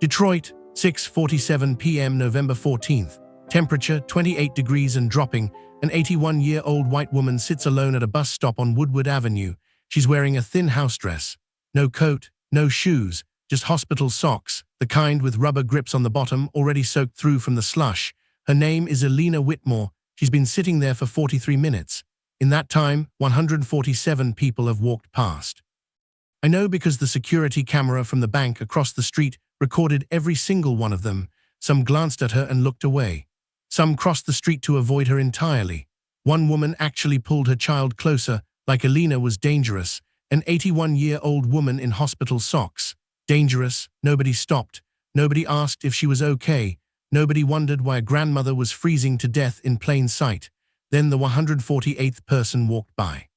Detroit, 6:47 p.m. November 14th. Temperature 28 degrees and dropping. An 81-year-old white woman sits alone at a bus stop on Woodward Avenue. She's wearing a thin house dress. No coat, no shoes, just hospital socks, the kind with rubber grips on the bottom already soaked through from the slush. Her name is Elena Whitmore. She's been sitting there for 43 minutes. In that time, 147 people have walked past. I know because the security camera from the bank across the street recorded every single one of them. Some glanced at her and looked away. Some crossed the street to avoid her entirely. One woman actually pulled her child closer, like Elena was dangerous. An 81-year-old woman in hospital socks. Dangerous. Nobody stopped. Nobody asked if she was okay. Nobody wondered why a grandmother was freezing to death in plain sight. Then the 148th person walked by.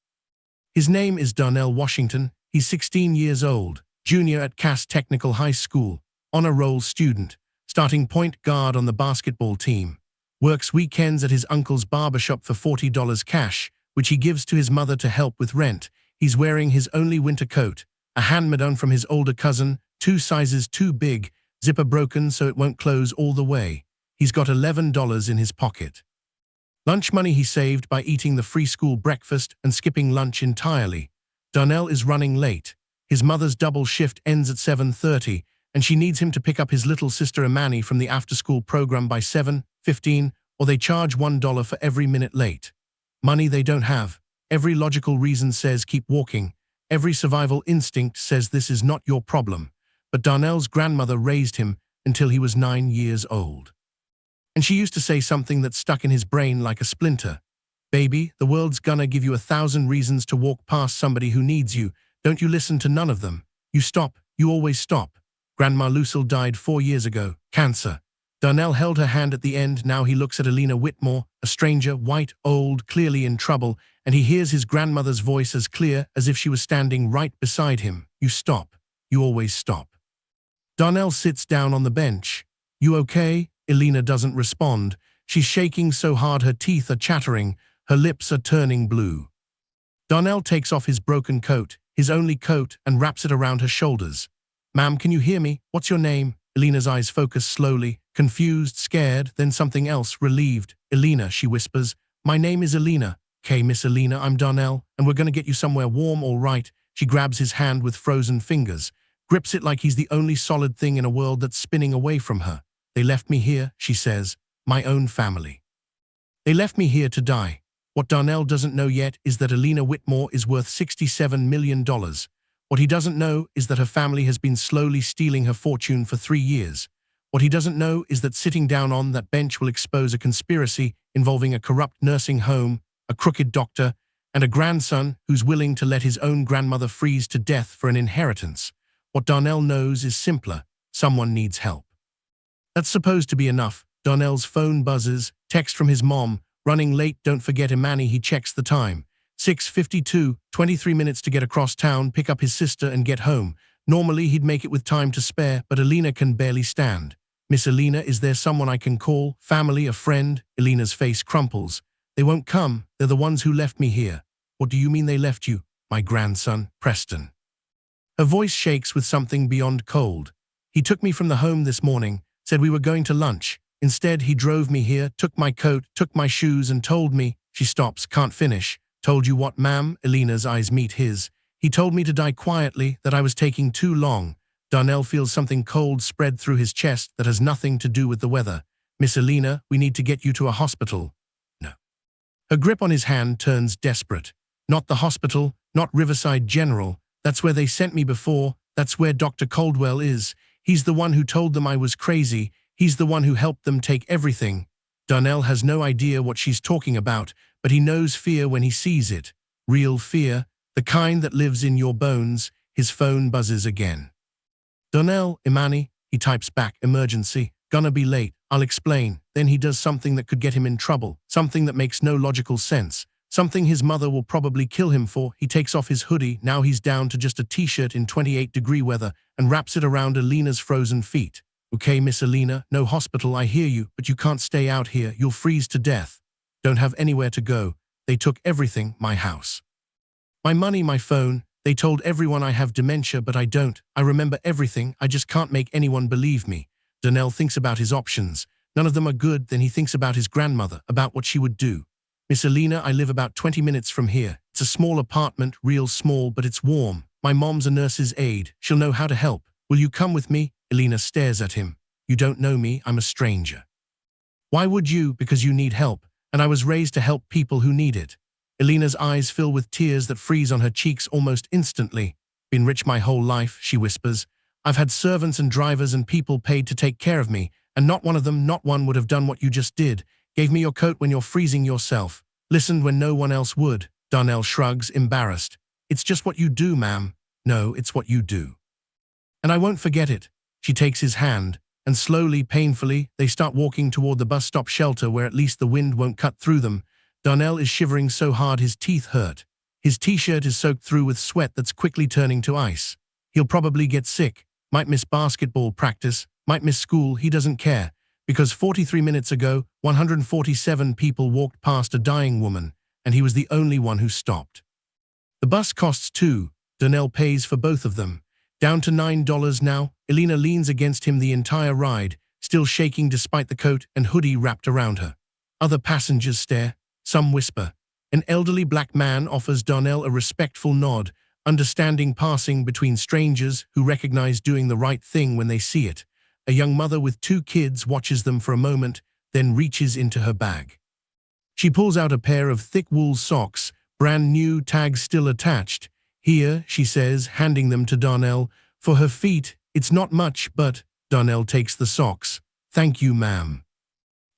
His name is Darnell Washington. He's 16 years old, junior at Cass Technical High School, honor roll student, starting point guard on the basketball team. Works weekends at his uncle's barbershop for $40 cash, which he gives to his mother to help with rent. He's wearing his only winter coat, a hand-me-down from his older cousin, 2 sizes too big, zipper broken so it won't close all the way. He's got $11 in his pocket. Lunch money he saved by eating the free school breakfast and skipping lunch entirely. Darnell is running late. His mother's double shift ends at 7:30, and she needs him to pick up his little sister Imani from the after-school program by 7:15, or they charge $1 for every minute late. Money they don't have. Every logical reason says keep walking. Every survival instinct says this is not your problem. But Darnell's grandmother raised him until he was 9 years old. And she used to say something that stuck in his brain like a splinter. Baby, the world's gonna give you 1,000 reasons to walk past somebody who needs you. Don't you listen to none of them. You stop. You always stop. Grandma Lucille died 4 years ago. Cancer. Darnell held her hand at the end. Now he looks at Elena Whitmore, a stranger, white, old, clearly in trouble, and he hears his grandmother's voice as clear as if she was standing right beside him. You stop. You always stop. Darnell sits down on the bench. You okay? Elena doesn't respond. She's shaking so hard her teeth are chattering. Her lips are turning blue. Darnell takes off his broken coat, his only coat, and wraps it around her shoulders. Ma'am, can you hear me? What's your name? Elena's eyes focus slowly, confused, scared, then something else, relieved. Elena, she whispers. My name is Elena. Okay, Miss Elena, I'm Darnell, and we're gonna get you somewhere warm, all right? She grabs his hand with frozen fingers, grips it like he's the only solid thing in a world that's spinning away from her. They left me here, she says, my own family. They left me here to die. What Darnell doesn't know yet is that Elena Whitmore is worth $67 million. What he doesn't know is that her family has been slowly stealing her fortune for 3 years. What he doesn't know is that sitting down on that bench will expose a conspiracy involving a corrupt nursing home, a crooked doctor, and a grandson who's willing to let his own grandmother freeze to death for an inheritance. What Darnell knows is simpler. Someone needs help. That's supposed to be enough. Darnell's phone buzzes, text from his mom, running late, don't forget Imani. He checks the time. 6:52, 23 minutes to get across town, pick up his sister and get home. Normally he'd make it with time to spare, but Elena can barely stand. Miss Elena, is there someone I can call? Family, a friend? Elena's face crumples. They won't come. They're the ones who left me here. What do you mean they left you? My grandson, Preston. Her voice shakes with something beyond cold. He took me from the home this morning, said we were going to lunch. Instead, he drove me here, took my coat, took my shoes, and told me. She stops, can't finish. Told you what, ma'am? Elena's eyes meet his. He told me to die quietly, that I was taking too long. Darnell feels something cold spread through his chest that has nothing to do with the weather. Miss Elena, we need to get you to a hospital. No. Her grip on his hand turns desperate. Not the hospital, not Riverside General. That's where they sent me before. That's where Dr. Caldwell is. He's the one who told them I was crazy. He's the one who helped them take everything. Darnell has no idea what she's talking about, but he knows fear when he sees it. Real fear, the kind that lives in your bones. His phone buzzes again. Darnell, Imani, he types back, emergency, gonna be late, I'll explain. Then he does something that could get him in trouble, something that makes no logical sense, something his mother will probably kill him for. He takes off his hoodie, now he's down to just a t-shirt in 28-degree weather, and wraps it around Elena's frozen feet. Okay, Miss Elena, no hospital, I hear you, but you can't stay out here, you'll freeze to death. Don't have anywhere to go. They took everything, my house. My money, my phone. They told everyone I have dementia, but I don't. I remember everything, I just can't make anyone believe me. Darnell thinks about his options. None of them are good. Then he thinks about his grandmother, about what she would do. Miss Alina, I live about 20 minutes from here. It's a small apartment, real small, but it's warm. My mom's a nurse's aide. She'll know how to help. Will you come with me? Alina stares at him. You don't know me, I'm a stranger. Why would you? Because you need help, and I was raised to help people who need it. Alina's eyes fill with tears that freeze on her cheeks almost instantly. Been rich my whole life, she whispers. I've had servants and drivers and people paid to take care of me, and not one of them, not one would have done what you just did. Gave me your coat when you're freezing yourself. Listened when no one else would. Darnell shrugs, embarrassed. It's just what you do, ma'am. No, it's what you do. And I won't forget it. She takes his hand, and slowly, painfully, they start walking toward the bus stop shelter where at least the wind won't cut through them. Darnell is shivering so hard his teeth hurt. His t-shirt is soaked through with sweat that's quickly turning to ice. He'll probably get sick, might miss basketball practice, might miss school, he doesn't care. Because 43 minutes ago, 147 people walked past a dying woman, and he was the only one who stopped. The bus costs $2. Darnell pays for both of them. Down to $9 now. Alina leans against him the entire ride, still shaking despite the coat and hoodie wrapped around her. Other passengers stare. Some whisper. An elderly black man offers Darnell a respectful nod, understanding passing between strangers who recognize doing the right thing when they see it. A young mother with 2 kids watches them for a moment, then reaches into her bag. She pulls out a pair of thick wool socks, brand new, tags still attached. Here, she says, handing them to Darnell. For her feet, it's not much, but Darnell takes the socks. Thank you, ma'am.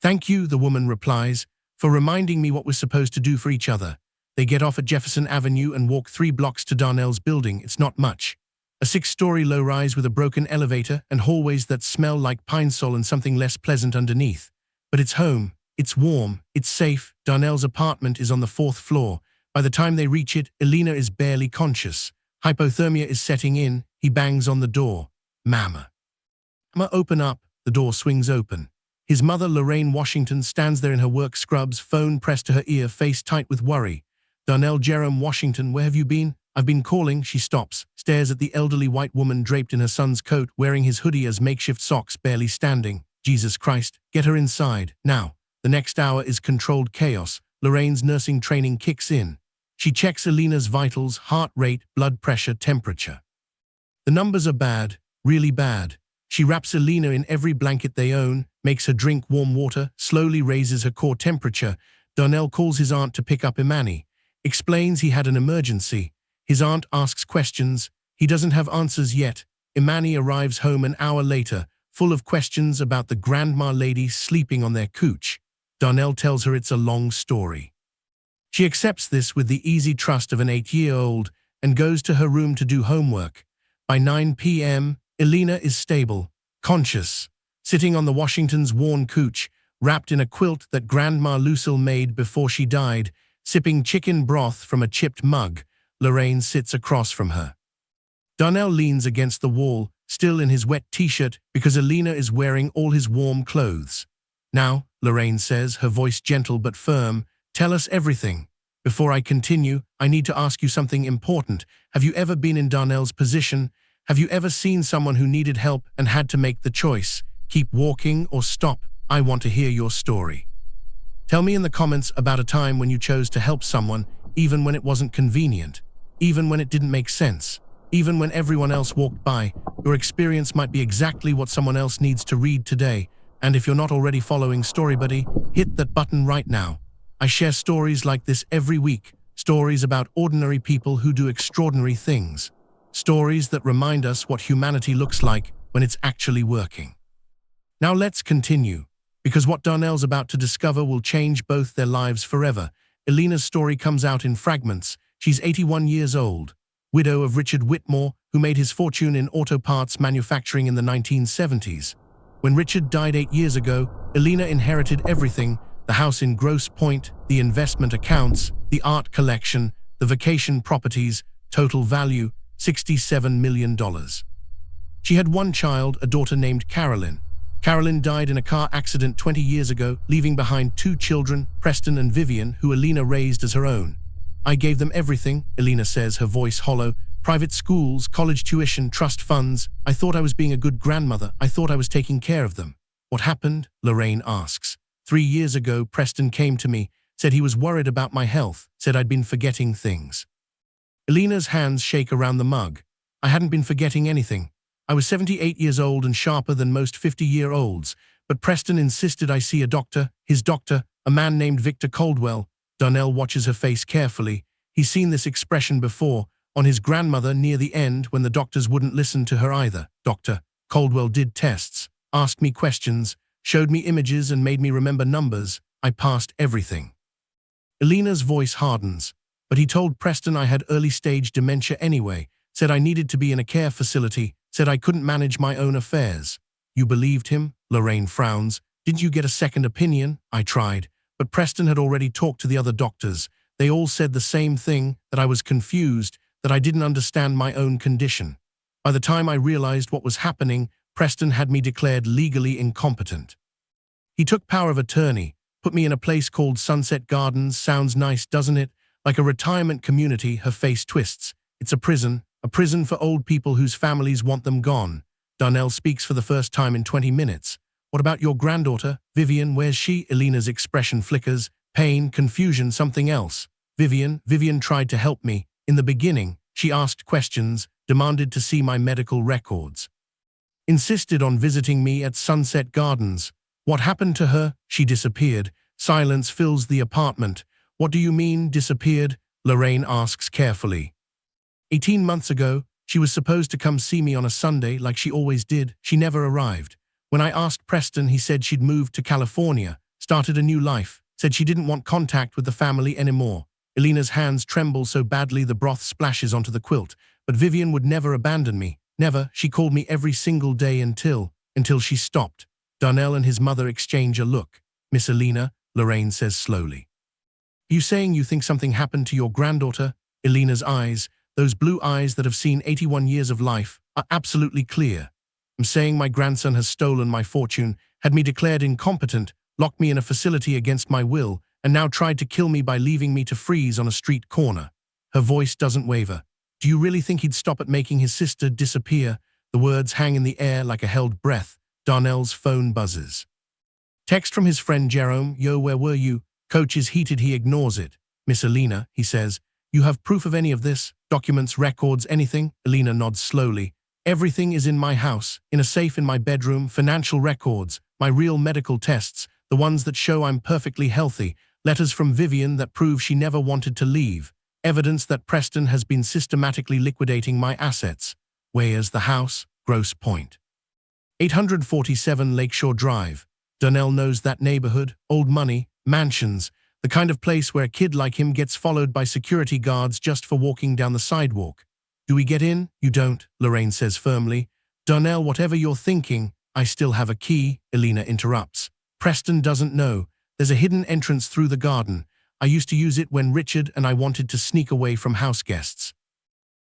Thank you, the woman replies, for reminding me what we're supposed to do for each other. They get off at Jefferson Avenue and walk 3 blocks to Darnell's building. It's not much. A 6-story low-rise with a broken elevator and hallways that smell like pine sol and something less pleasant underneath. But it's home. It's warm. It's safe. Darnell's apartment is on the 4th floor. By the time they reach it, Alina is barely conscious. Hypothermia is setting in. He bangs on the door. Mama. Mama, open up. The door swings open. His mother, Lorraine Washington, stands there in her work scrubs, phone pressed to her ear, face tight with worry. Darnell Jerome Washington, where have you been? I've been calling. She stops, stares at the elderly white woman draped in her son's coat, wearing his hoodie as makeshift socks, barely standing. Jesus Christ, get her inside, now. The next hour is controlled chaos. Lorraine's nursing training kicks in. She checks Alina's vitals, heart rate, blood pressure, temperature. The numbers are bad, really bad. She wraps Alina in every blanket they own, makes her drink warm water, slowly raises her core temperature. Darnell calls his aunt to pick up Imani. Explains he had an emergency. His aunt asks questions. He doesn't have answers yet. Imani arrives home an hour later, full of questions about the grandma lady sleeping on their couch. Darnell tells her it's a long story. She accepts this with the easy trust of an 8-year-old and goes to her room to do homework. By 9 p.m., Alina is stable, conscious, sitting on the Washington's worn couch, wrapped in a quilt that Grandma Lucille made before she died, sipping chicken broth from a chipped mug. Lorraine sits across from her. Darnell leans against the wall, still in his wet t-shirt, because Alina is wearing all his warm clothes. Now, Lorraine says, her voice gentle but firm, tell us everything. Before I continue, I need to ask you something important. Have you ever been in Darnell's position? Have you ever seen someone who needed help and had to make the choice? Keep walking or stop. I want to hear your story. Tell me in the comments about a time when you chose to help someone, even when it wasn't convenient, even when it didn't make sense, even when everyone else walked by. Your experience might be exactly what someone else needs to read today. And if you're not already following Storybuddy, hit that button right now. I share stories like this every week, stories about ordinary people who do extraordinary things, stories that remind us what humanity looks like when it's actually working. Now let's continue, because what Darnell's about to discover will change both their lives forever. Alina's story comes out in fragments. She's 81 years old, widow of Richard Whitmore, who made his fortune in auto parts manufacturing in the 1970s. When Richard died 8 years ago, Alina inherited everything: the house in Grosse Pointe, the investment accounts, the art collection, the vacation properties, total value $67 million. She had one child, a daughter named Carolyn. Carolyn died in a car accident 20 years ago, leaving behind 2 children, Preston and Vivian, who Alina raised as her own. I gave them everything, Alina says, her voice hollow. Private schools, college tuition, trust funds. I thought I was being a good grandmother. I thought I was taking care of them. What happened? Lorraine asks. 3 years ago, Preston came to me, said he was worried about my health, said I'd been forgetting things. Elena's hands shake around the mug. I hadn't been forgetting anything. I was 78 years old and sharper than most 50-year-olds, but Preston insisted I see a doctor, his doctor, a man named Victor Caldwell. Darnell watches her face carefully. He's seen this expression before, on his grandmother near the end when the doctors wouldn't listen to her either. Dr. Caldwell did tests, asked me questions, showed me images and made me remember numbers. I passed everything. Elena's voice hardens. But he told Preston I had early-stage dementia anyway, said I needed to be in a care facility, said I couldn't manage my own affairs. You believed him? Lorraine frowns. Didn't you get a second opinion? I tried. But Preston had already talked to the other doctors. They all said the same thing, that I was confused, that I didn't understand my own condition. By the time I realized what was happening, Preston had me declared legally incompetent. He took power of attorney, put me in a place called Sunset Gardens. Sounds nice, doesn't it? Like a retirement community. Her face twists. It's a prison for old people whose families want them gone. Darnell speaks for the first time in 20 minutes. What about your granddaughter? Vivian, where's she? Elena's expression flickers. Pain, confusion, something else. Vivian tried to help me. In the beginning, she asked questions, demanded to see my medical records. Insisted on visiting me at Sunset Gardens. What happened to her? She disappeared. Silence fills the apartment. What do you mean, disappeared? Lorraine asks carefully. 18 months ago, she was supposed to come see me on a Sunday like she always did. She never arrived. When I asked Preston, he said she'd moved to California, started a new life, said she didn't want contact with the family anymore. Elena's hands tremble so badly the broth splashes onto the quilt. But Vivian would never abandon me. Never. She called me every single day until she stopped. Darnell and his mother exchange a look. Miss Elena, Lorraine says slowly. Are you saying you think something happened to your granddaughter? Elena's eyes, those blue eyes that have seen 81 years of life, are absolutely clear. I'm saying my grandson has stolen my fortune, had me declared incompetent, locked me in a facility against my will, and now tried to kill me by leaving me to freeze on a street corner. Her voice doesn't waver. Do you really think he'd stop at making his sister disappear? The words hang in the air like a held breath. Darnell's phone buzzes. Text from his friend Jerome. Yo, where were you? Coach is heated, he ignores it. Miss Elena, he says, you have proof of any of this? Documents, records, anything? Elena nods slowly. Everything is in my house, in a safe in my bedroom, financial records, my real medical tests, the ones that show I'm perfectly healthy, letters from Vivian that prove she never wanted to leave, evidence that Preston has been systematically liquidating my assets. Where's the house? Grosse Pointe. 847 Lakeshore Drive. Darnell knows that neighborhood, old money, mansions, the kind of place where a kid like him gets followed by security guards just for walking down the sidewalk. Do we get in? You don't, Lorraine says firmly. Darnell, whatever you're thinking, I still have a key, Elena interrupts. Preston doesn't know. There's a hidden entrance through the garden. I used to use it when Richard and I wanted to sneak away from house guests.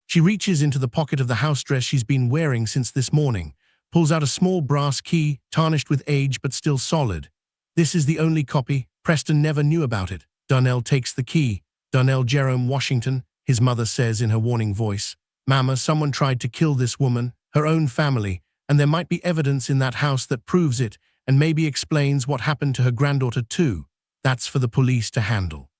She reaches into the pocket of the house dress she's been wearing since this morning, pulls out a small brass key, tarnished with age but still solid. This is the only copy. Preston never knew about it. Darnell takes the key. Darnell Jerome Washington, his mother says in her warning voice. Mama, someone tried to kill this woman, her own family, and there might be evidence in that house that proves it and maybe explains what happened to her granddaughter too. That's for the police to handle.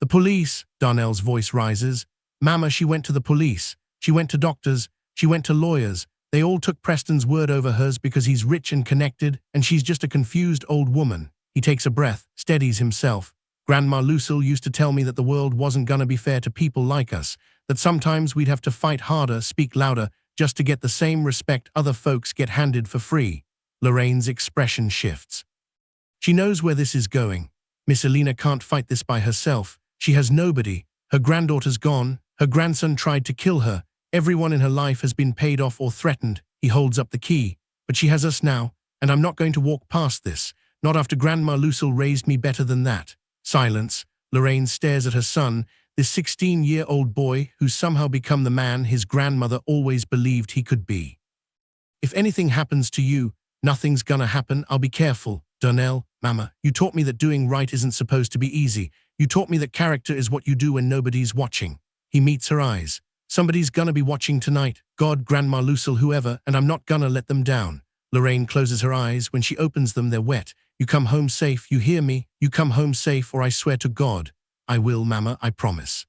The police, Darnell's voice rises. Mama, she went to the police. She went to doctors. She went to lawyers. They all took Preston's word over hers because he's rich and connected, and she's just a confused old woman. He takes a breath, steadies himself. Grandma Lucille used to tell me that the world wasn't gonna be fair to people like us, that sometimes we'd have to fight harder, speak louder, just to get the same respect other folks get handed for free. Lorraine's expression shifts. She knows where this is going. Miss Elena can't fight this by herself. She has nobody. Her granddaughter's gone. Her grandson tried to kill her. Everyone in her life has been paid off or threatened. He holds up the key. But she has us now, and I'm not going to walk past this. Not after Grandma Lucille raised me better than that. Silence. Lorraine stares at her son, this 16-year-old boy who's somehow become the man his grandmother always believed he could be. If anything happens to you, nothing's gonna happen. I'll be careful. Darnell, Mama, you taught me that doing right isn't supposed to be easy. You taught me that character is what you do when nobody's watching. He meets her eyes. Somebody's gonna be watching tonight. God, Grandma, Lucille, whoever, and I'm not gonna let them down. Lorraine closes her eyes. When she opens them, they're wet. You come home safe, you hear me? You come home safe, or I swear to God. I will, Mama, I promise.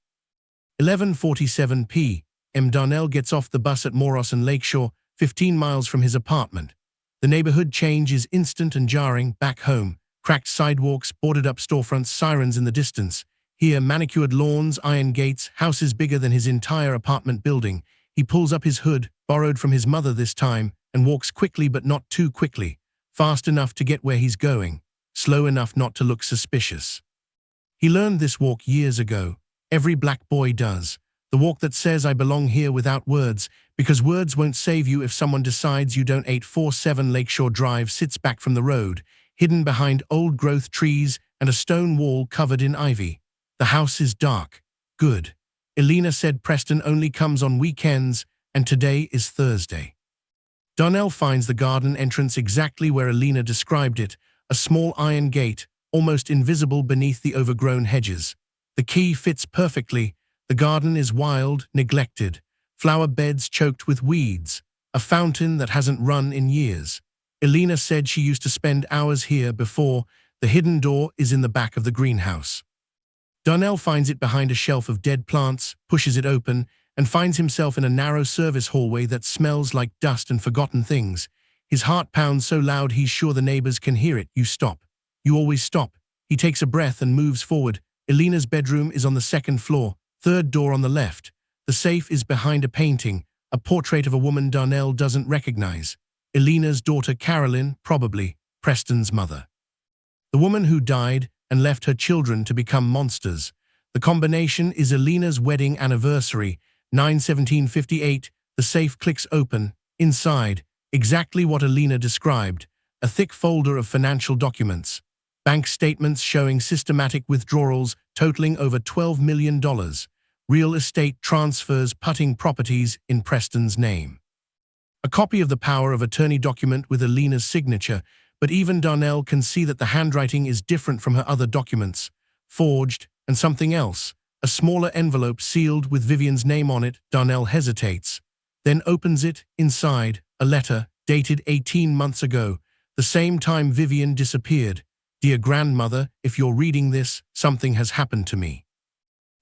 11:47 p.m. Darnell gets off the bus at Moros and Lakeshore, 15 miles from his apartment. The neighborhood change is instant and jarring. Back home, cracked sidewalks, boarded-up storefronts, sirens in the distance. Here, manicured lawns, iron gates, houses bigger than his entire apartment building. He pulls up his hood, borrowed from his mother this time, and walks quickly but not too quickly. Fast enough to get where he's going, slow enough not to look suspicious. He learned this walk years ago. Every black boy does. The walk that says I belong here without words, because words won't save you if someone decides you don't. 847 Lakeshore Drive sits back from the road, hidden behind old-growth trees and a stone wall covered in ivy. The house is dark. Good. Elena said Preston only comes on weekends, and today is Thursday. Darnell finds the garden entrance exactly where Elena described it, a small iron gate, almost invisible beneath the overgrown hedges. The key fits perfectly. The garden is wild, neglected, flower beds choked with weeds, a fountain that hasn't run in years. Elena said she used to spend hours here before. The hidden door is in the back of the greenhouse. Darnell finds it behind a shelf of dead plants, pushes it open, and finds himself in a narrow service hallway that smells like dust and forgotten things. His heart pounds so loud he's sure the neighbors can hear it. You stop. You always stop. He takes a breath and moves forward. Elena's bedroom is on the second floor, third door on the left. The safe is behind a painting, a portrait of a woman Darnell doesn't recognize. Elena's daughter Carolyn, probably Preston's mother. The woman who died and left her children to become monsters. The combination is Elena's wedding anniversary, 9/17/58. The safe clicks open. Inside, exactly what Elena described, a thick folder of financial documents. Bank statements showing systematic withdrawals totaling over $12 million. Real estate transfers putting properties in Preston's name. A copy of the power of attorney document with Elena's signature, but even Darnell can see that the handwriting is different from her other documents. Forged, and something else. A smaller envelope sealed with Vivian's name on it. Darnell hesitates, then opens it. Inside, a letter, dated 18 months ago, the same time Vivian disappeared. Dear grandmother, if you're reading this, something has happened to me.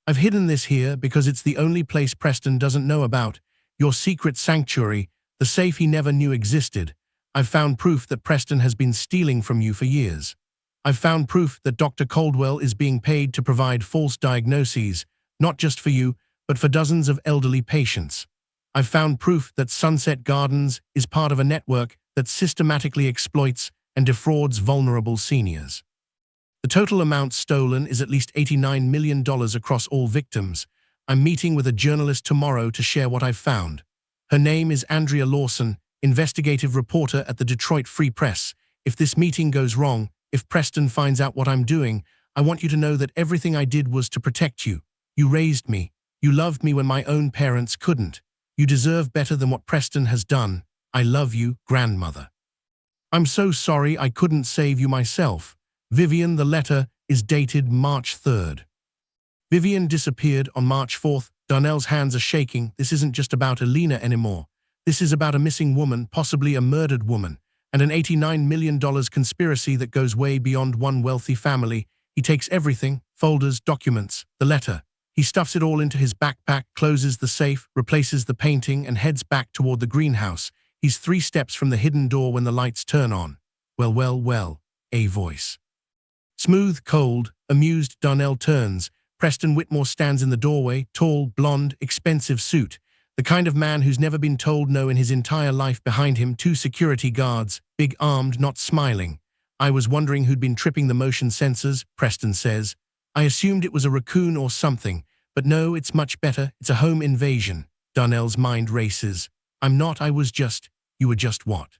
I've hidden this here because it's the only place Preston doesn't know about. Your secret sanctuary, the safe he never knew existed. I've found proof that Preston has been stealing from you for years. I've found proof that Dr. Caldwell is being paid to provide false diagnoses, not just for you, but for dozens of elderly patients. I've found proof that Sunset Gardens is part of a network that systematically exploits and defrauds vulnerable seniors. The total amount stolen is at least $89 million across all victims. I'm meeting with a journalist tomorrow to share what I've found. Her name is Andrea Lawson, investigative reporter at the Detroit Free Press. If this meeting goes wrong, if Preston finds out what I'm doing, I want you to know that everything I did was to protect you. You raised me. You loved me when my own parents couldn't. You deserve better than what Preston has done. I love you, grandmother. I'm so sorry I couldn't save you myself. Vivian. The letter is dated March 3rd. Vivian disappeared on March 4th. Darnell's hands are shaking. This isn't just about Elena anymore. This is about a missing woman, possibly a murdered woman, and an $89 million conspiracy that goes way beyond one wealthy family. He takes everything, folders, documents, the letter. He stuffs it all into his backpack, closes the safe, replaces the painting, and heads back toward the greenhouse. He's 3 steps from the hidden door when the lights turn on. Well, a voice. Smooth, cold, amused, Darnell turns. Preston Whitmore stands in the doorway, tall, blonde, expensive suit. The kind of man who's never been told no in his entire life. Behind him, 2 security guards, big-armed, not smiling. I was wondering who'd been tripping the motion sensors, Preston says. I assumed it was a raccoon or something, but no, it's much better. It's a home invasion. Darnell's mind races. I'm not, I was just. You were just what?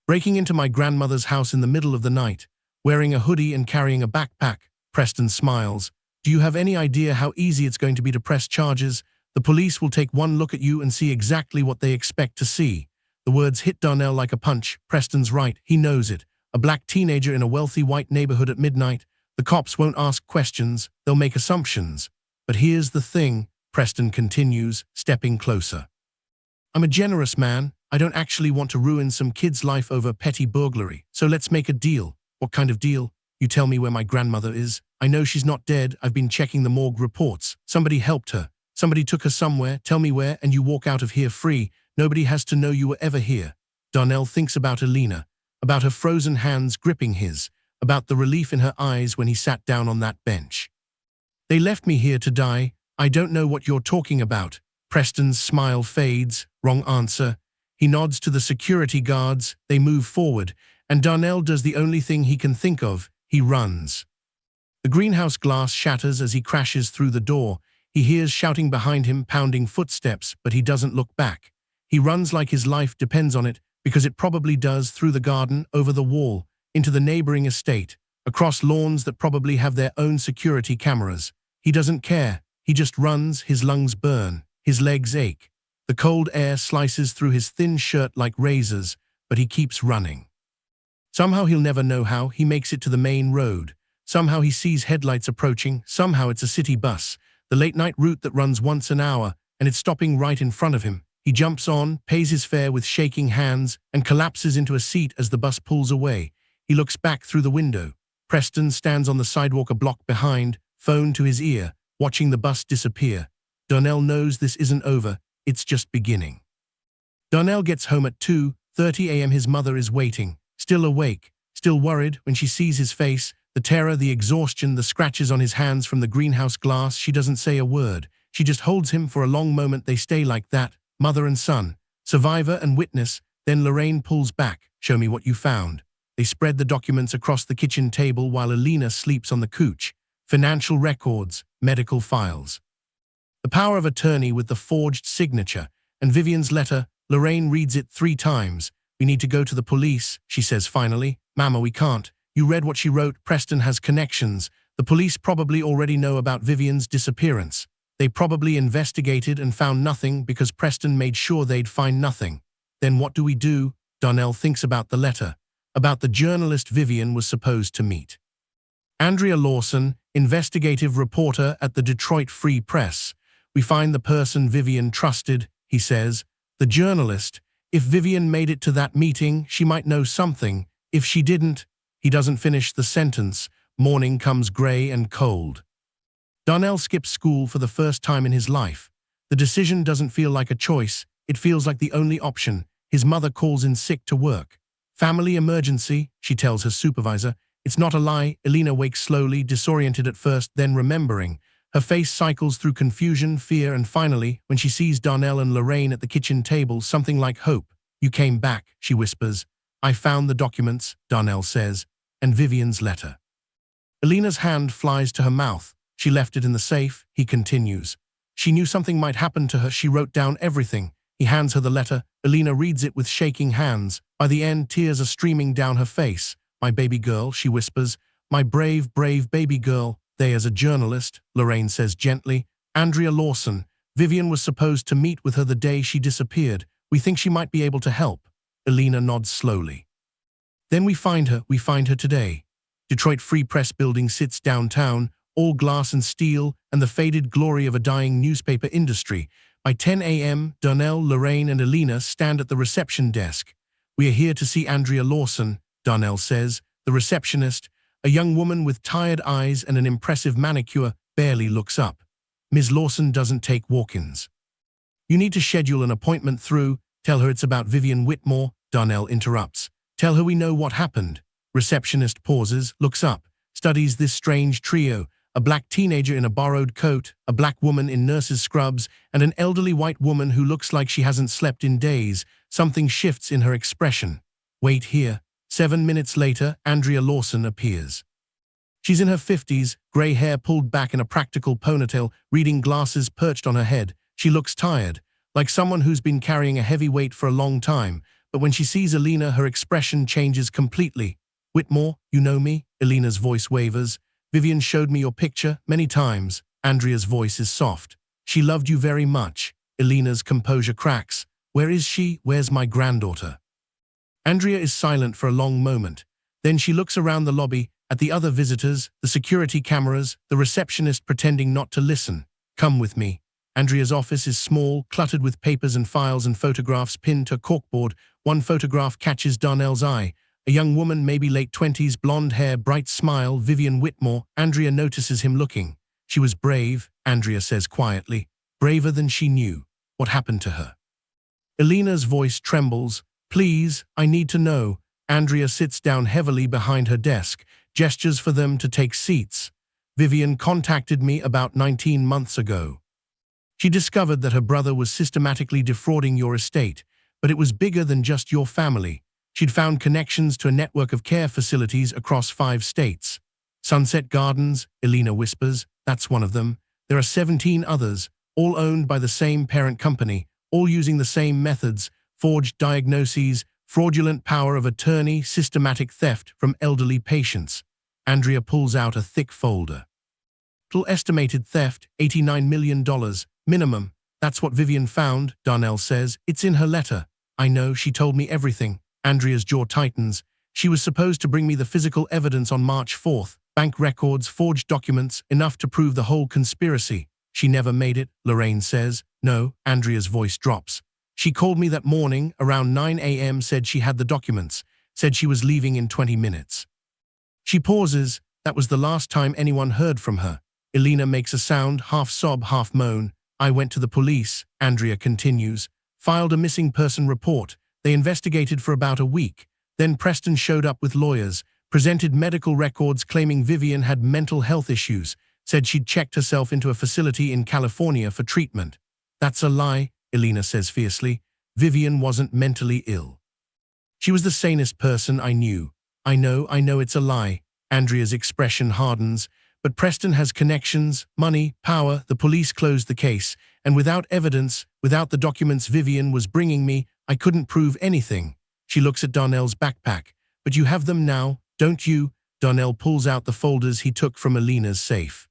Breaking into my grandmother's house in the middle of the night, wearing a hoodie and carrying a backpack. Preston smiles. Do you have any idea how easy it's going to be to press charges? The police will take one look at you and see exactly what they expect to see. The words hit Darnell like a punch. Preston's right, he knows it. A black teenager in a wealthy white neighborhood at midnight. The cops won't ask questions, they'll make assumptions. But here's the thing, Preston continues, stepping closer. I'm a generous man. I don't actually want to ruin some kid's life over petty burglary. So let's make a deal. What kind of deal? You tell me where my grandmother is. I know she's not dead. I've been checking the morgue reports. Somebody helped her. Somebody took her somewhere. Tell me where and you walk out of here free. Nobody has to know you were ever here. Darnell thinks about Alina, about her frozen hands gripping his, about the relief in her eyes when he sat down on that bench. They left me here to die. I don't know what you're talking about. Preston's smile fades. Wrong answer. He nods to the security guards. They move forward, and Darnell does the only thing he can think of. He runs. The greenhouse glass shatters as he crashes through the door. He hears shouting behind him, pounding footsteps, but he doesn't look back. He runs like his life depends on it, because it probably does, through the garden, over the wall, into the neighboring estate, across lawns that probably have their own security cameras. He doesn't care. He just runs. His lungs burn. His legs ache. The cold air slices through his thin shirt like razors, but he keeps running. Somehow he'll never know how he makes it to the main road. Somehow he sees headlights approaching. Somehow it's a city bus, the late-night route that runs once an hour, and it's stopping right in front of him. He jumps on, pays his fare with shaking hands, and collapses into a seat as the bus pulls away. He looks back through the window. Preston stands on the sidewalk a block behind, phone to his ear, watching the bus disappear. Darnell knows this isn't over. It's just beginning. Darnell gets home at 2:30 a.m. His mother is waiting, still awake, still worried when she sees his face, the terror, the exhaustion, the scratches on his hands from the greenhouse glass. She doesn't say a word. She just holds him for a long moment. They stay like that, mother and son, survivor and witness. Then Lorraine pulls back. Show me what you found. They spread the documents across the kitchen table while Alina sleeps on the couch. Financial records, medical files. The power of attorney with the forged signature, and Vivian's letter. Lorraine reads it 3 times. We need to go to the police, she says finally. Mama, we can't. You read what she wrote. Preston has connections. The police probably already know about Vivian's disappearance. They probably investigated and found nothing because Preston made sure they'd find nothing. Then what do we do? Darnell thinks about the letter, about the journalist Vivian was supposed to meet. Andrea Lawson, investigative reporter at the Detroit Free Press. We find the person Vivian trusted, he says. The journalist. If Vivian made it to that meeting, she might know something. If she didn't, he doesn't finish the sentence. Morning comes gray and cold. Darnell skips school for the first time in his life. The decision doesn't feel like a choice. It feels like the only option. His mother calls in sick to work. Family emergency, she tells her supervisor. It's not a lie. Alina wakes slowly, disoriented at first, then remembering. Her face cycles through confusion, fear, and finally, when she sees Darnell and Lorraine at the kitchen table, something like hope. You came back, she whispers. I found the documents, Darnell says, and Vivian's letter. Alina's hand flies to her mouth. She left it in the safe, he continues. She knew something might happen to her. She wrote down everything. He hands her the letter. Alina reads it with shaking hands. By the end, tears are streaming down her face. My baby girl, she whispers. My brave, brave baby girl. They as a journalist, Lorraine says gently. Andrea Lawson. Vivian was supposed to meet with her the day she disappeared. We think she might be able to help. Alina nods slowly. Then we find her today. Detroit Free Press building sits downtown, all glass and steel and the faded glory of a dying newspaper industry. By 10 a.m., Darnell, Lorraine, and Alina stand at the reception desk. We are here to see Andrea Lawson, Darnell says. The receptionist, a young woman with tired eyes and an impressive manicure, barely looks up. Ms. Lawson doesn't take walk-ins. You need to schedule an appointment through. Tell her it's about Vivian Whitmore, Darnell interrupts. Tell her we know what happened. Receptionist pauses, looks up, studies this strange trio, a black teenager in a borrowed coat, a black woman in nurse's scrubs, and an elderly white woman who looks like she hasn't slept in days. Something shifts in her expression. Wait here. 7 minutes later, Andrea Lawson appears. She's in her 50s, gray hair pulled back in a practical ponytail, reading glasses perched on her head. She looks tired, like someone who's been carrying a heavy weight for a long time. But when she sees Alina, her expression changes completely. Whitmore, you know me? Alina's voice wavers. Vivian showed me your picture many times. Andrea's voice is soft. She loved you very much. Alina's composure cracks. Where is she? Where's my granddaughter? Andrea is silent for a long moment. Then she looks around the lobby, at the other visitors, the security cameras, the receptionist pretending not to listen. Come with me. Andrea's office is small, cluttered with papers and files and photographs pinned to a corkboard. One photograph catches Darnell's eye. A young woman, maybe late 20s, blonde hair, bright smile, Vivian Whitmore. Andrea notices him looking. She was brave, Andrea says quietly, braver than she knew. What happened to her? Elena's voice trembles. Please, I need to know. Andrea sits down heavily behind her desk, gestures for them to take seats. Vivian contacted me about 19 months ago. She discovered that her brother was systematically defrauding your estate, but it was bigger than just your family. She'd found connections to a network of care facilities across 5 states. Sunset Gardens, Elena whispers, that's one of them. There are 17 others, all owned by the same parent company, all using the same methods: forged diagnoses, fraudulent power of attorney, systematic theft from elderly patients. Andrea pulls out a thick folder. Total estimated theft, $89 million, minimum. That's what Vivian found, Darnell says. It's in her letter. I know, she told me everything. Andrea's jaw tightens. She was supposed to bring me the physical evidence on March 4th. Bank records, forged documents, enough to prove the whole conspiracy. She never made it, Lorraine says. No, Andrea's voice drops. She called me that morning, around 9 a.m., said she had the documents, said she was leaving in 20 minutes. She pauses. That was the last time anyone heard from her. Elena makes a sound, half sob, half moan. I went to the police, Andrea continues, filed a missing person report. They investigated for about a week. Then Preston showed up with lawyers, presented medical records claiming Vivian had mental health issues, said she'd checked herself into a facility in California for treatment. That's a lie, Elena says fiercely. Vivian wasn't mentally ill. She was the sanest person I knew. I know it's a lie. Andrea's expression hardens. But Preston has connections, money, power. The police closed the case, and without evidence, without the documents Vivian was bringing me, I couldn't prove anything. She looks at Darnell's backpack. But you have them now, don't you? Darnell pulls out the folders he took from Elena's safe.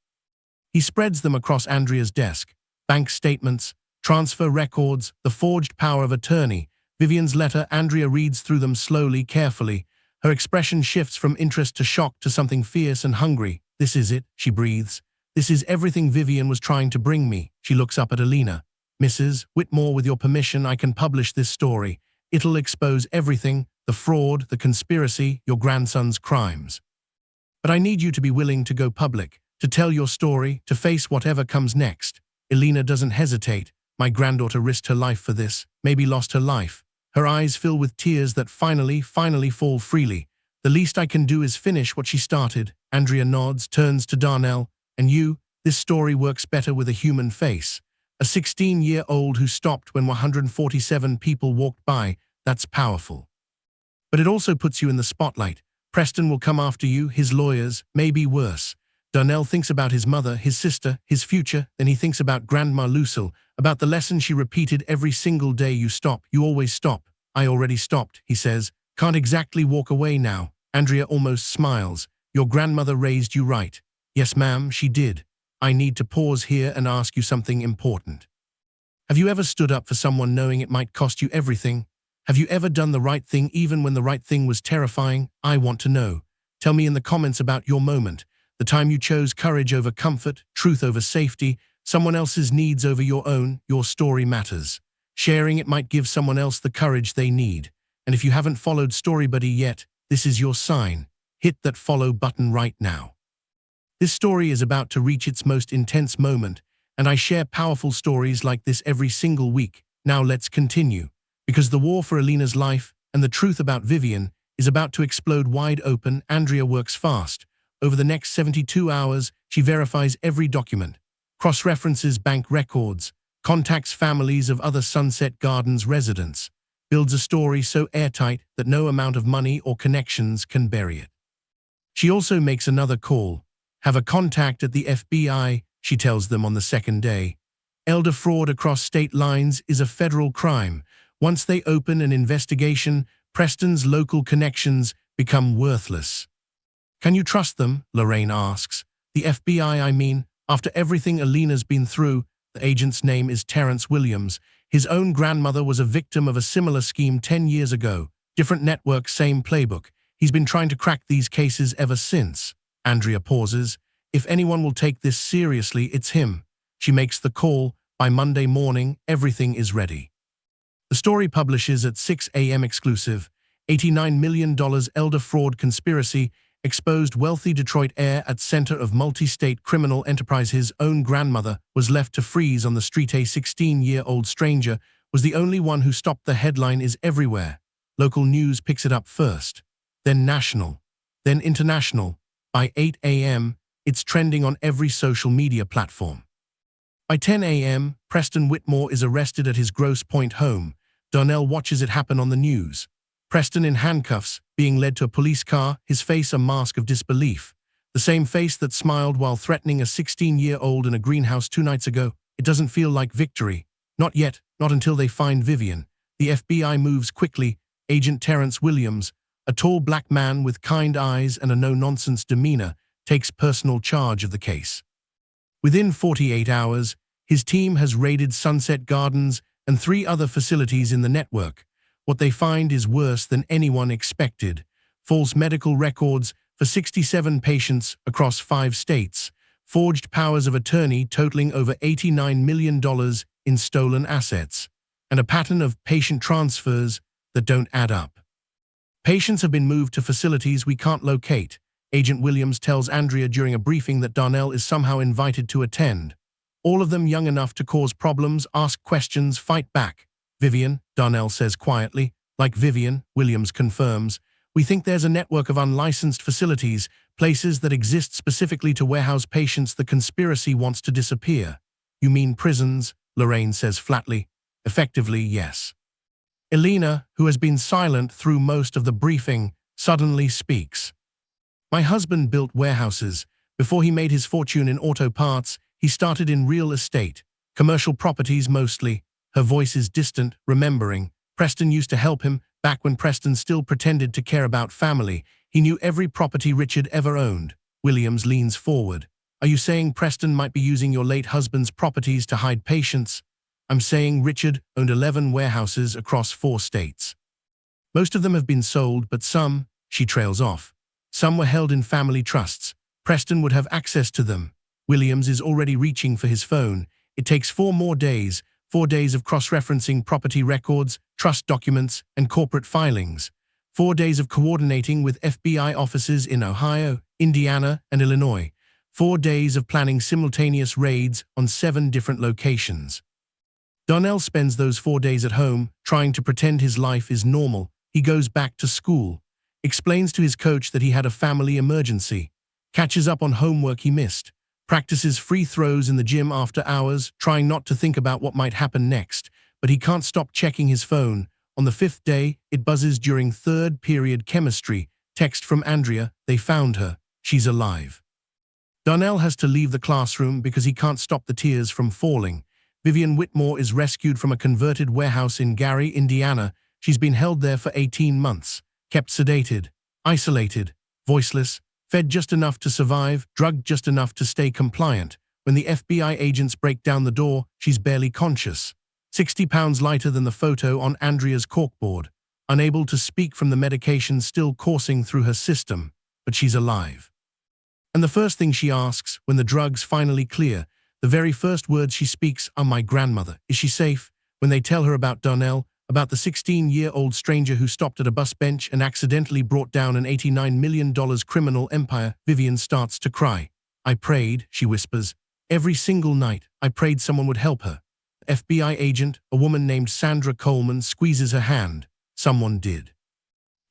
He spreads them across Andrea's desk. Bank statements, transfer records, the forged power of attorney, Vivian's letter. Andrea reads through them slowly, carefully. Her expression shifts from interest to shock to something fierce and hungry. This is it, she breathes. This is everything Vivian was trying to bring me. She looks up at Elena. Mrs. Whitmore, with your permission, I can publish this story. It'll expose everything, the fraud, the conspiracy, your grandson's crimes. But I need you to be willing to go public, to tell your story, to face whatever comes next. Elena doesn't hesitate. My granddaughter risked her life for this, maybe lost her life. Her eyes fill with tears that finally fall freely. The least I can do is finish what she started. Andrea nods, turns to Darnell. And you, this story works better with a human face. A 16-year-old who stopped when 147 people walked by. That's powerful. But it also puts you in the spotlight. Preston will come after you, his lawyers, maybe worse. Darnell thinks about his mother, his sister, his future. Then he thinks about Grandma Lucille, about the lesson she repeated every single day. You stop, you always stop. I already stopped, he says. Can't exactly walk away now. Andrea almost smiles. Your grandmother raised you right. Yes, ma'am, she did. I need to pause here and ask you something important. Have you ever stood up for someone knowing it might cost you everything? Have you ever done the right thing even when the right thing was terrifying? I want to know. Tell me in the comments about your moment. The time you chose courage over comfort, truth over safety, someone else's needs over your own. Your story matters. Sharing it might give someone else the courage they need. And if you haven't followed StoryBuddy yet, this is your sign. Hit that follow button right now. This story is about to reach its most intense moment, and I share powerful stories like this every single week. Now let's continue, because the war for Elena's life and the truth about Vivian is about to explode wide open. Andrea works fast. Over the next 72 hours, she verifies every document, cross-references bank records, contacts families of other Sunset Gardens residents, builds a story so airtight that no amount of money or connections can bury it. She also makes another call. Have a contact at the FBI, she tells them on the second day. Elder fraud across state lines is a federal crime. Once they open an investigation, Preston's local connections become worthless. Can you trust them? Lorraine asks. The FBI, I mean, after everything Elena's been through. The agent's name is Terrence Williams. His own grandmother was a victim of a similar scheme 10 years ago. Different network, same playbook. He's been trying to crack these cases ever since. Andrea pauses. If anyone will take this seriously, it's him. She makes the call. By Monday morning, everything is ready. The story publishes at 6 a.m. exclusive. $89 million elder fraud conspiracy exposed wealthy Detroit heir at center of multi-state criminal enterprise. His own grandmother was left to freeze on the street. A 16-year-old stranger was the only one who stopped. The headline is everywhere. Local news picks it up first, then national, then international. By 8 a.m., it's trending on every social media platform. By 10 a.m., Preston Whitmore is arrested at his Grosse Pointe home. Darnell watches it happen on the news. Preston in handcuffs, being led to a police car, his face a mask of disbelief. The same face that smiled while threatening a 16-year-old in a greenhouse 2 nights ago. It doesn't feel like victory. Not yet, not until they find Vivian. The FBI moves quickly. Agent Terrence Williams, a tall black man with kind eyes and a no-nonsense demeanor, takes personal charge of the case. Within 48 hours, his team has raided Sunset Gardens and 3 other facilities in the network. What they find is worse than anyone expected. False medical records for 67 patients across 5 states, forged powers of attorney totaling over $89 million in stolen assets, and a pattern of patient transfers that don't add up. Patients have been moved to facilities we can't locate. Agent Williams tells Andrea during a briefing that Darnell is somehow invited to attend. All of them young enough to cause problems, ask questions, fight back. Vivian, Darnell says quietly. Like Vivian, Williams confirms, we think there's a network of unlicensed facilities, places that exist specifically to warehouse patients the conspiracy wants to disappear. You mean prisons? Lorraine says flatly. Effectively, yes. Elena, who has been silent through most of the briefing, suddenly speaks. My husband built warehouses. Before he made his fortune in auto parts, he started in real estate, commercial properties mostly. Her voice is distant, remembering. Preston used to help him, back when Preston still pretended to care about family. He knew every property Richard ever owned. Williams leans forward. Are you saying Preston might be using your late husband's properties to hide patients? I'm saying Richard owned 11 warehouses across 4 states. Most of them have been sold, but some, she trails off. Some were held in family trusts. Preston would have access to them. Williams is already reaching for his phone. It takes 4 more days, 4 days of cross-referencing property records, trust documents, and corporate filings. 4 days of coordinating with FBI offices in Ohio, Indiana, and Illinois. 4 days of planning simultaneous raids on 7 different locations. Darnell spends those 4 days at home, trying to pretend his life is normal. He goes back to school, explains to his coach that he had a family emergency, catches up on homework he missed, practices free throws in the gym after hours, trying not to think about what might happen next, but he can't stop checking his phone. On the 5th day, it buzzes during 3rd period chemistry. Text from Andrea, they found her. She's alive. Darnell has to leave the classroom because he can't stop the tears from falling. Vivian Whitmore is rescued from a converted warehouse in Gary, Indiana. She's been held there for 18 months, kept sedated, isolated, voiceless, fed just enough to survive, drugged just enough to stay compliant. When the FBI agents break down the door, she's barely conscious. 60 pounds lighter than the photo on Andrea's corkboard, unable to speak from the medication still coursing through her system, but she's alive. And the first thing she asks, when the drugs finally clear, the very first words she speaks are my grandmother. Is she safe? When they tell her about Darnell, about the 16-year-old stranger who stopped at a bus bench and accidentally brought down an $89 million criminal empire, Vivian starts to cry. I prayed, she whispers. Every single night, I prayed someone would help her. The FBI agent, a woman named Sandra Coleman, squeezes her hand. Someone did.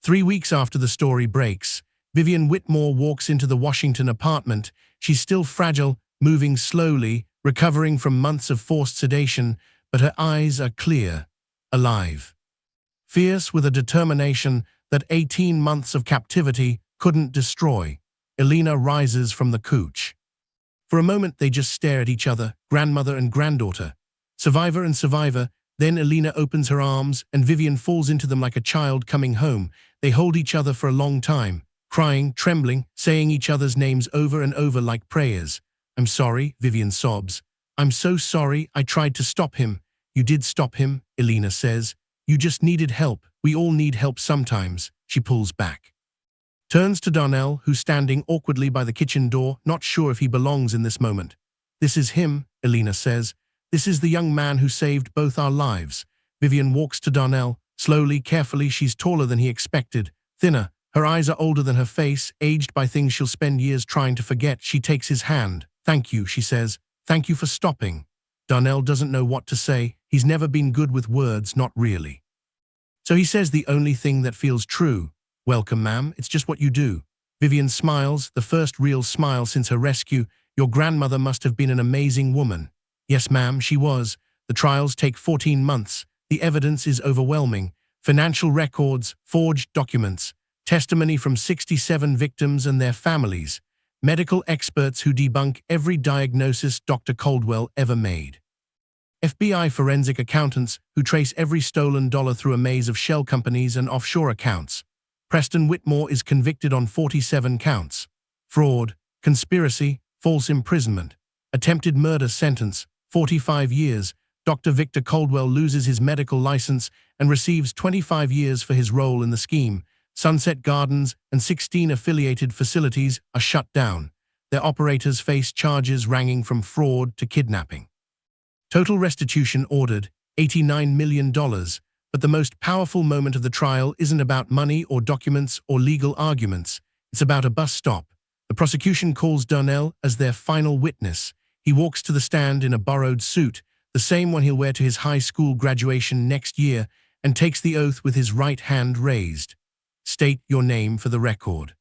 3 weeks after the story breaks, Vivian Whitmore walks into the Washington apartment. She's still fragile, moving slowly, recovering from months of forced sedation, but her eyes are clear, alive. Fierce with a determination that 18 months of captivity couldn't destroy, Elena rises from the couch. For a moment they just stare at each other, grandmother and granddaughter. Survivor and survivor. Then Elena opens her arms and Vivian falls into them like a child coming home. They hold each other for a long time, crying, trembling, saying each other's names over and over like prayers. I'm sorry, Vivian sobs. I'm so sorry, I tried to stop him. You did stop him, Elena says. You just needed help. We all need help sometimes. She pulls back. Turns to Darnell, who's standing awkwardly by the kitchen door, not sure if he belongs in this moment. This is him, Elena says. This is the young man who saved both our lives. Vivian walks to Darnell. Slowly, carefully, she's taller than he expected, thinner. Her eyes are older than her face, aged by things she'll spend years trying to forget. She takes his hand. "Thank you," she says. "Thank you for stopping." Darnell doesn't know what to say. He's never been good with words, not really. So he says the only thing that feels true. "Welcome, ma'am. It's just what you do." Vivian smiles, the first real smile since her rescue. "Your grandmother must have been an amazing woman." "Yes, ma'am, she was. The trials take 14 months. The evidence is overwhelming. Financial records, forged documents, testimony from 67 victims and their families, medical experts who debunk every diagnosis Dr. Caldwell ever made. FBI forensic accountants who trace every stolen dollar through a maze of shell companies and offshore accounts. Preston Whitmore is convicted on 47 counts. Fraud, conspiracy, false imprisonment, attempted murder sentence, 45 years. Dr. Victor Caldwell loses his medical license and receives 25 years for his role in the scheme. Sunset Gardens and 16 affiliated facilities are shut down. Their operators face charges ranging from fraud to kidnapping. Total restitution ordered, $89 million, but the most powerful moment of the trial isn't about money or documents or legal arguments. It's about a bus stop. The prosecution calls Darnell as their final witness. He walks to the stand in a borrowed suit, the same one he'll wear to his high school graduation next year, and takes the oath with his right hand raised. "State your name for the record."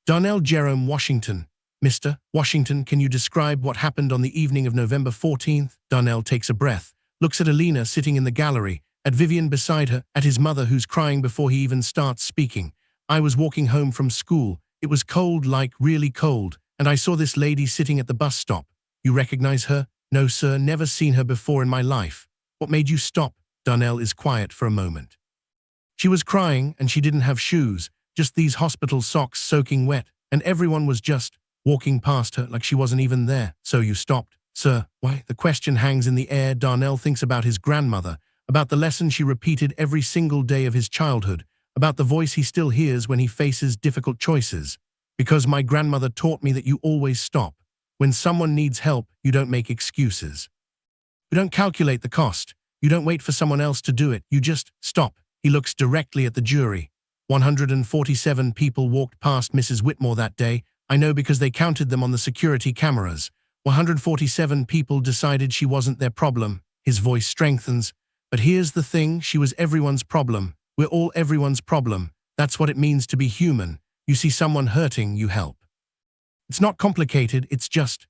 Darnell Jerome Washington. "Mr. Washington, can you describe what happened on the evening of November 14th? Darnell takes a breath, looks at Alina sitting in the gallery, at Vivian beside her, at his mother who's crying before he even starts speaking. "I was walking home from school. It was cold, like really cold, and I saw this lady sitting at the bus stop." "You recognize her?" "No, sir, never seen her before in my life." "What made you stop?" Darnell is quiet for a moment. "She was crying, and she didn't have shoes, just these hospital socks soaking wet, and everyone was just walking past her like she wasn't even there." "So you stopped?" "Sir, why?" The question hangs in the air. Darnell thinks about his grandmother, about the lesson she repeated every single day of his childhood, about the voice he still hears when he faces difficult choices. "Because my grandmother taught me that you always stop. When someone needs help, you don't make excuses. You don't calculate the cost. You don't wait for someone else to do it. You just stop." He looks directly at the jury. 147 people walked past Mrs. Whitmore that day. "I know because they counted them on the security cameras. 147 people decided she wasn't their problem." His voice strengthens. "But here's the thing, she was everyone's problem. We're all everyone's problem. That's what it means to be human. You see someone hurting, you help. It's not complicated, it's just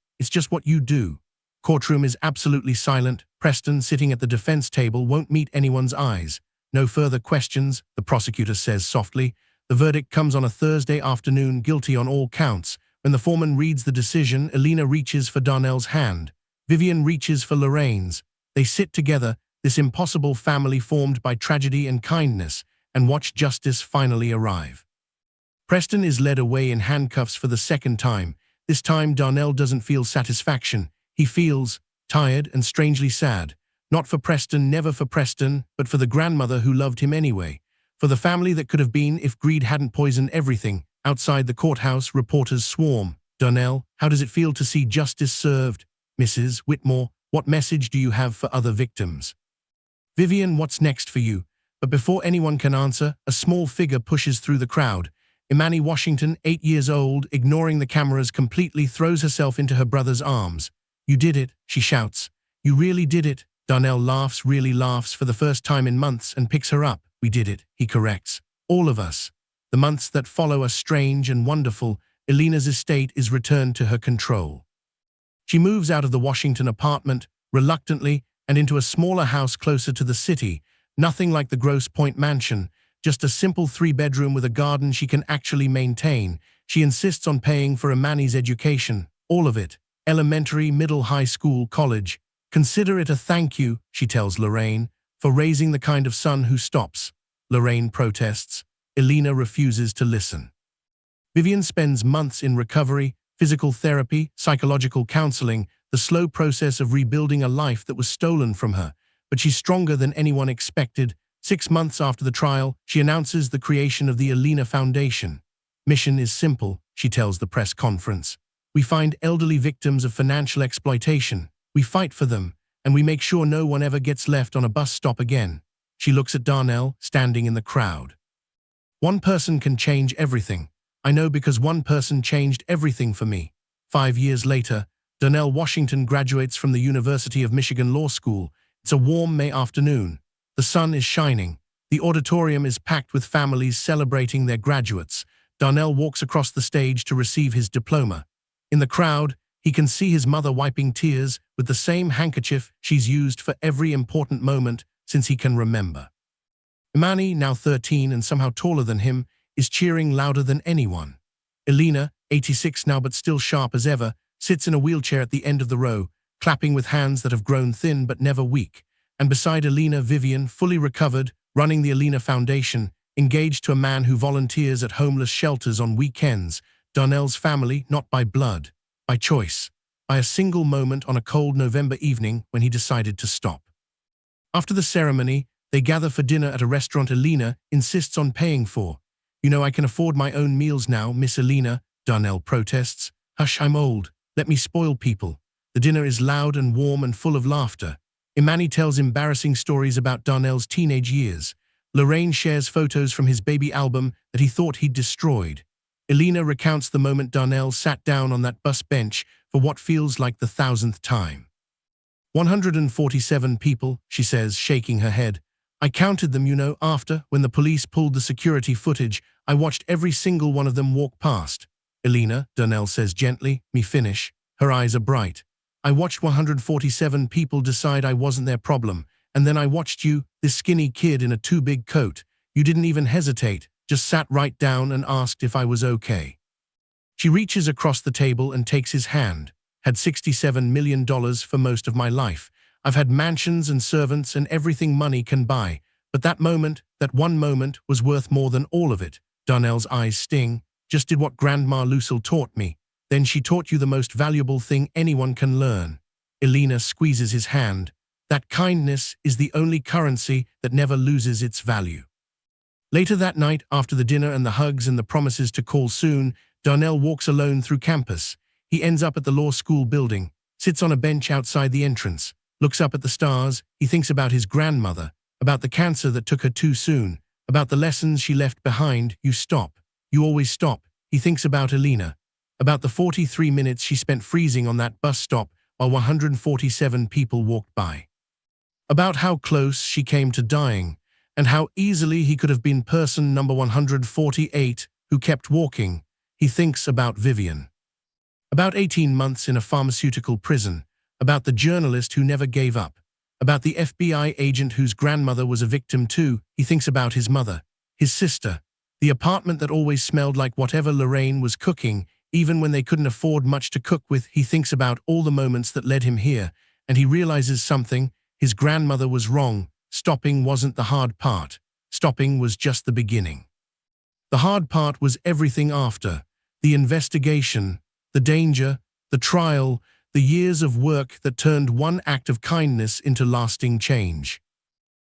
what you do." Courtroom is absolutely silent. Preston, sitting at the defense table, won't meet anyone's eyes. "No further questions," the prosecutor says softly. The verdict comes on a Thursday afternoon, guilty on all counts. When the foreman reads the decision, Alina reaches for Darnell's hand. Vivian reaches for Lorraine's. They sit together, this impossible family formed by tragedy and kindness, and watch justice finally arrive. Preston is led away in handcuffs for the second time. This time Darnell doesn't feel satisfaction. He feels tired and strangely sad. Not for Preston, never for Preston, but for the grandmother who loved him anyway. For the family that could have been if greed hadn't poisoned everything. Outside the courthouse, reporters swarm. "Darnell, how does it feel to see justice served?" "Mrs. Whitmore, what message do you have for other victims?" "Vivian, what's next for you?" But before anyone can answer, a small figure pushes through the crowd. Imani Washington, 8 years old, ignoring the cameras completely, throws herself into her brother's arms. "You did it," she shouts. "You really did it." Darnell laughs, really laughs for the first time in months, and picks her up. "We did it," he corrects. "All of us." The months that follow are strange and wonderful. Alina's estate is returned to her control. She moves out of the Washington apartment, reluctantly, and into a smaller house closer to the city. Nothing like the Grosse Pointe mansion, just a simple 3-bedroom with a garden she can actually maintain. She insists on paying for Imani's education, all of it. Elementary, middle, high school, college. "Consider it a thank you," she tells Lorraine, "for raising the kind of son who stops." Lorraine protests. Alina refuses to listen. Vivian spends months in recovery, physical therapy, psychological counseling, the slow process of rebuilding a life that was stolen from her. But she's stronger than anyone expected. 6 months after the trial, she announces the creation of the Alina Foundation. "Mission is simple," she tells the press conference. "We find elderly victims of financial exploitation. We fight for them, and we make sure no one ever gets left on a bus stop again." She looks at Darnell, standing in the crowd. "One person can change everything. I know because one person changed everything for me." 5 years later, Darnell Washington graduates from the University of Michigan Law School. It's a warm May afternoon. The sun is shining. The auditorium is packed with families celebrating their graduates. Darnell walks across the stage to receive his diploma. In the crowd, he can see his mother wiping tears with the same handkerchief she's used for every important moment since he can remember. Imani, now 13 and somehow taller than him, is cheering louder than anyone. Elena, 86 now but still sharp as ever, sits in a wheelchair at the end of the row, clapping with hands that have grown thin but never weak. And beside Elena, Vivian, fully recovered, running the Elena Foundation, engaged to a man who volunteers at homeless shelters on weekends. Darnell's family, not by blood, by choice, by a single moment on a cold November evening when he decided to stop. After the ceremony, they gather for dinner at a restaurant Elena insists on paying for. "You know I can afford my own meals now, Miss Elena," Darnell protests. "Hush, I'm old. Let me spoil people." The dinner is loud and warm and full of laughter. Imani tells embarrassing stories about Darnell's teenage years. Lorraine shares photos from his baby album that he thought he'd destroyed. Elena recounts the moment Darnell sat down on that bus bench for what feels like the 1,000th time. 147 people, she says, shaking her head. "I counted them, you know, when the police pulled the security footage, I watched every single one of them walk past." "Elena," Darnell says gently, "me finish." Her eyes are bright. "I watched 147 people decide I wasn't their problem. And then I watched you, this skinny kid in a too big coat. You didn't even hesitate, just sat right down and asked if I was okay." She reaches across the table and takes his hand. "Had $67 million for most of my life. I've had mansions and servants and everything money can buy. But that moment, that one moment, was worth more than all of it." Darnell's eyes sting. "Just did what Grandma Lucille taught me. Then she taught you the most valuable thing anyone can learn." Elena squeezes his hand. "That kindness is the only currency that never loses its value." Later that night, after the dinner and the hugs and the promises to call soon, Darnell walks alone through campus. He ends up at the law school building, sits on a bench outside the entrance, looks up at the stars. He thinks about his grandmother, about the cancer that took her too soon, about the lessons she left behind. You stop. You always stop. He thinks about Elena, about the 43 minutes she spent freezing on that bus stop while 147 people walked by. About how close she came to dying, and how easily he could have been person number 148 who kept walking. He thinks about Vivian. About 18 months in a pharmaceutical prison, about the journalist who never gave up, about the FBI agent whose grandmother was a victim too. He thinks about his mother, his sister, the apartment that always smelled like whatever Lorraine was cooking, even when they couldn't afford much to cook with. He thinks about all the moments that led him here, and he realizes something. His grandmother was wrong. Stopping wasn't the hard part. Stopping was just the beginning. The hard part was everything after. The investigation, the danger, the trial, the years of work that turned one act of kindness into lasting change.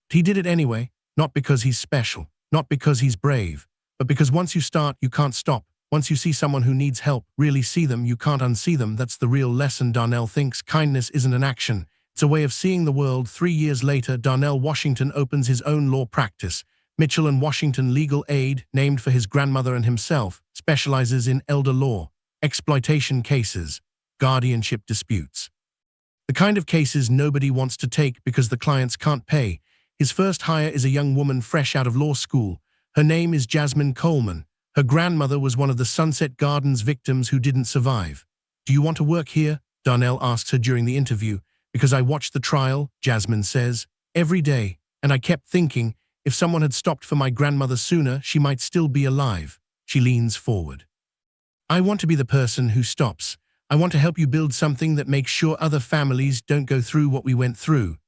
He did it anyway, not because he's special, not because he's brave, but because once you start, you can't stop. Once you see someone who needs help, really see them, you can't unsee them. That's the real lesson. Darnell thinks kindness isn't an action. It's a way of seeing the world. 3 years later, Darnell Washington opens his own law practice. Mitchell & Washington Legal Aid, named for his grandmother and himself, specializes in elder law, exploitation cases, guardianship disputes. The kind of cases nobody wants to take because the clients can't pay. His first hire is a young woman fresh out of law school. Her name is Jasmine Coleman. Her grandmother was one of the Sunset Gardens victims who didn't survive. "Do you want to work here?" Darnell asks her during the interview. "Because I watched the trial," Jasmine says, "every day, and I kept thinking, if someone had stopped for my grandmother sooner, she might still be alive." She leans forward. "I want to be the person who stops. I want to help you build something that makes sure other families don't go through what we went through."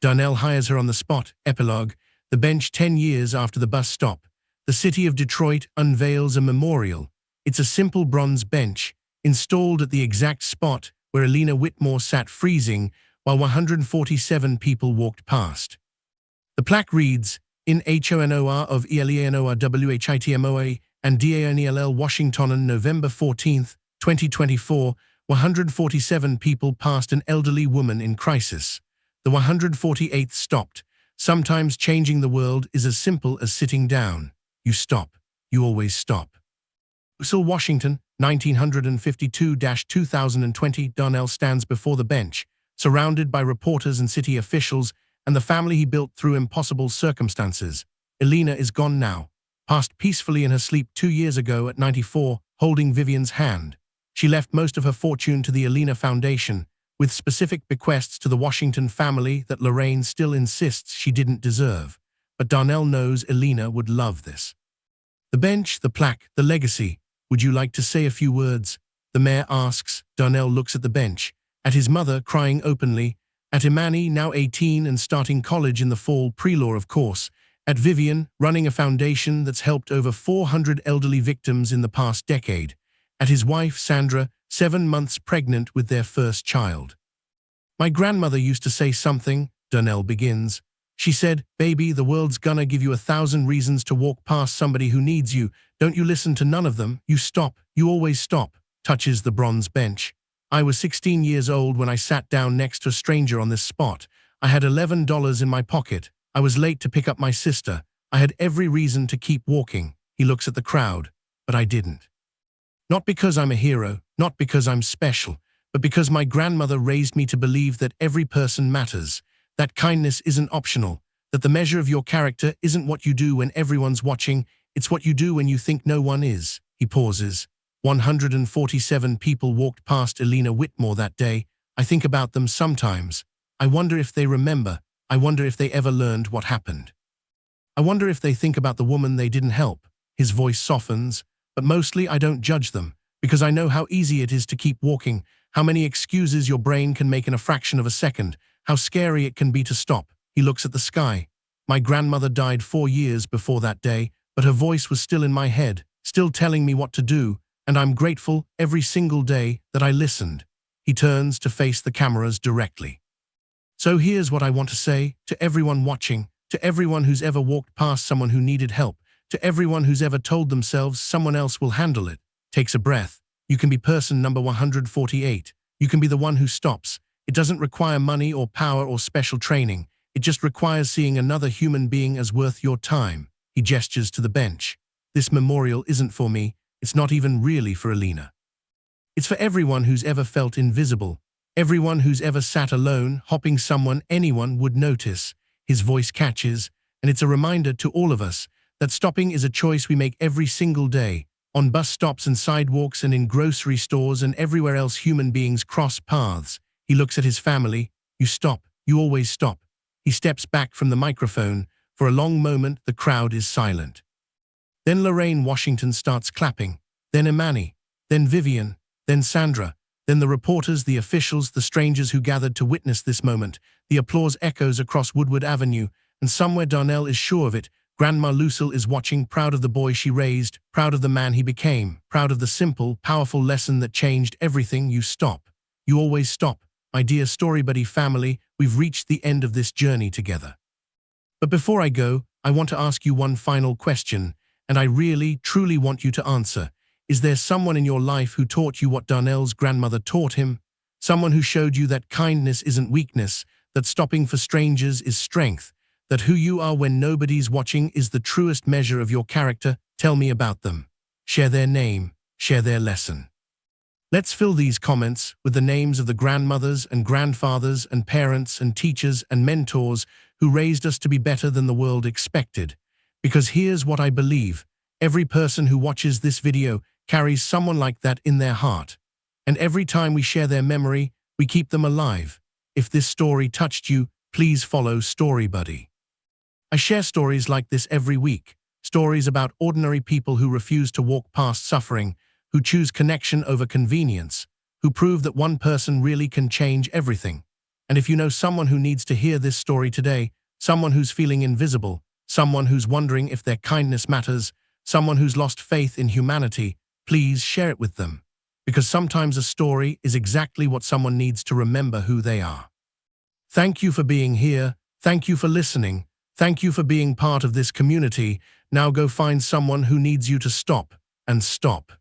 Darnell hires her on the spot. Epilogue. The bench 10 years after the bus stop. The city of Detroit unveils a memorial. It's a simple bronze bench, installed at the exact spot where Elena Whitmore sat freezing while 147 people walked past. The plaque reads, "In honor of Eleanor Whitmore and Darnell Washington on November 14, 2024, 147 people passed an elderly woman in crisis. The 148th stopped. Sometimes changing the world is as simple as sitting down. You stop. You always stop. Washington, 1952-2020. Darnell stands before the bench, surrounded by reporters and city officials and the family he built through impossible circumstances. Elena is gone now, passed peacefully in her sleep 2 years ago at 94, holding Vivian's hand. She left most of her fortune to the Elena Foundation, with specific bequests to the Washington family that Lorraine still insists she didn't deserve. But Darnell knows Elena would love this. The bench, the plaque, the legacy. Would you like to say a few words? The mayor asks. Darnell looks at the bench, at his mother crying openly, at Imani, now 18 and starting college in the fall, pre-law of course, at Vivian, running a foundation that's helped over 400 elderly victims in the past decade, at his wife Sandra, 7 months pregnant with their first child. My grandmother used to say something, Darnell begins. She said, baby, the world's gonna give you 1,000 reasons to walk past somebody who needs you. Don't you listen to none of them. You stop. You always stop. Touches the bronze bench. I was 16 years old when I sat down next to a stranger on this spot. I had $11 in my pocket. I was late to pick up my sister. I had every reason to keep walking. He looks at the crowd, but I didn't. Not because I'm a hero, not because I'm special, but because my grandmother raised me to believe that every person matters, that kindness isn't optional, that the measure of your character isn't what you do when everyone's watching, it's what you do when you think no one is. He pauses. 147 people walked past Elena Whitmore that day. I think about them sometimes. I wonder if they remember. I wonder if they ever learned what happened. I wonder if they think about the woman they didn't help. His voice softens, but mostly I don't judge them, because I know how easy it is to keep walking, how many excuses your brain can make in a fraction of a second, how scary it can be to stop. He looks at the sky. My grandmother died 4 years before that day, but her voice was still in my head, still telling me what to do, and I'm grateful every single day that I listened. He turns to face the cameras directly. So here's what I want to say to everyone watching, to everyone who's ever walked past someone who needed help, to everyone who's ever told themselves someone else will handle it. Takes a breath. You can be person number 148. You can be the one who stops. It doesn't require money or power or special training. It just requires seeing another human being as worth your time. He gestures to the bench. This memorial isn't for me. It's not even really for Elena. It's for everyone who's ever felt invisible, everyone who's ever sat alone, hoping someone, anyone would notice. His voice catches, and it's a reminder to all of us that stopping is a choice we make every single day, on bus stops and sidewalks and in grocery stores and everywhere else human beings cross paths. He looks at his family. You stop. You always stop. He steps back from the microphone. For a long moment, the crowd is silent. Then Lorraine Washington starts clapping, then Imani, then Vivian, then Sandra, then the reporters, the officials, the strangers who gathered to witness this moment. The applause echoes across Woodward Avenue, and somewhere Darnell is sure of it. Grandma Lucille is watching, proud of the boy she raised, proud of the man he became, proud of the simple, powerful lesson that changed everything. You stop. You always stop. My dear Story Buddy family, we've reached the end of this journey together. But before I go, I want to ask you one final question, and I really, truly want you to answer. Is there someone in your life who taught you what Darnell's grandmother taught him? Someone who showed you that kindness isn't weakness, that stopping for strangers is strength, that who you are when nobody's watching is the truest measure of your character? Tell me about them. Share their name, share their lesson. Let's fill these comments with the names of the grandmothers and grandfathers and parents and teachers and mentors who raised us to be better than the world expected. Because here's what I believe. Every person who watches this video carries someone like that in their heart. And every time we share their memory, we keep them alive. If this story touched you, please follow Story Buddy. I share stories like this every week. Stories about ordinary people who refuse to walk past suffering, who choose connection over convenience, who prove that one person really can change everything. And if you know someone who needs to hear this story today, someone who's feeling invisible, someone who's wondering if their kindness matters, someone who's lost faith in humanity, please share it with them. Because sometimes a story is exactly what someone needs to remember who they are. Thank you for being here. Thank you for listening. Thank you for being part of this community. Now go find someone who needs you to stop and stop.